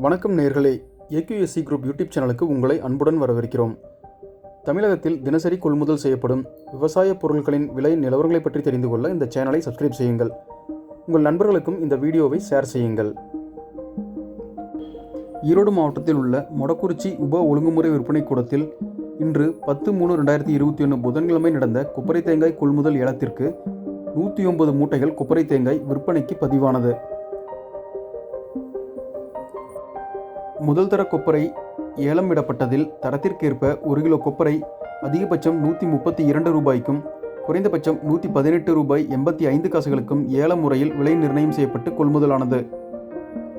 வணக்கம் நேயர்களே, AQSC group YouTube சேனலுக்கு உங்களை அன்புடன் வரவேற்கிறோம். தமிழகத்தில் தினசரி கொள்முதல் செய்யப்படும் விவசாய பொருட்களின் விலை நிலவரங்களை பற்றி தெரிந்து கொள்ள இந்த சேனலை சப்ஸ்கிரைப் செய்யுங்கள். உங்கள் நண்பர்களுக்கும் இந்த வீடியோவை ஷேர் செய்யுங்கள். ஈரோடு மாவட்டத்தில் உள்ள மொடக்குறிச்சி உப ஒழுங்குமுறை விற்பனை கூடத்தில் இன்று 10/3/2021 புதன்கிழமை நடந்த கொப்பரை தேங்காய் கொள்முதல் ஏலத்திற்கு 109 மூட்டைகள் கொப்பரை தேங்காய் விற்பனைக்கு பதிவானது. முதல் தர கொப்பரை ஏலம் விடப்பட்டதில் தரத்திற்கேற்ப 1 கிலோ கொப்பரை அதிகபட்சம் ரூ.132க்கும் குறைந்தபட்சம் ரூ.118.85 ஏல முறையில் விலை நிர்ணயம் செய்யப்பட்டு கொள்முதலானது.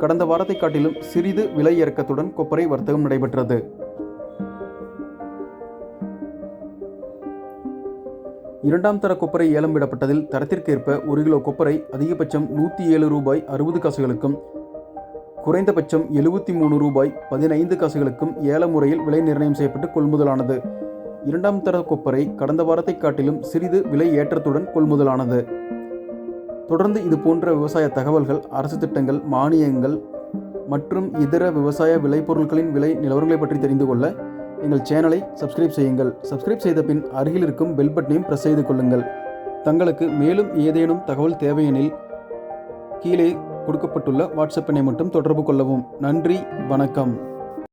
கடந்த வாரத்தை காட்டிலும் சிறிது விலை இறக்கத்துடன் கொப்பரை வர்த்தகம் நடைபெற்றது. இரண்டாம் தர கொப்பரை ஏலம் விடப்பட்டதில் தரத்திற்கேற்ப 1 கிலோ கொப்பரை அதிகபட்சம் ரூ.107.60க்கும் குறைந்தபட்சம் ரூ.73.15 ஏல முறையில் விலை நிர்ணயம் செய்யப்பட்டு கொள்முதலானது. இரண்டாம் தர கொப்பரை கடந்த வாரத்தை காட்டிலும் சிறிது விலை ஏற்றத்துடன் கொள்முதலானது. தொடர்ந்து இதுபோன்ற விவசாய தகவல்கள், அரசு திட்டங்கள், மானியங்கள் மற்றும் இதர விவசாய விளைபொருட்களின் விலை நிலவரங்களை பற்றி தெரிந்து கொள்ள எங்கள் சேனலை சப்ஸ்கிரைப் செய்யுங்கள். சப்ஸ்கிரைப் செய்த பின் அருகில் இருக்கும் பெல் பட்டனையும் பிரஸ் செய்து கொள்ளுங்கள். தங்களுக்கு மேலும் ஏதேனும் தகவல் தேவையெனில் கீழே கொடுக்கப்பட்டுள்ள வாட்ஸ்அப் எண்ணை மட்டும் தொடர்பு கொள்ளவும். நன்றி, வணக்கம்.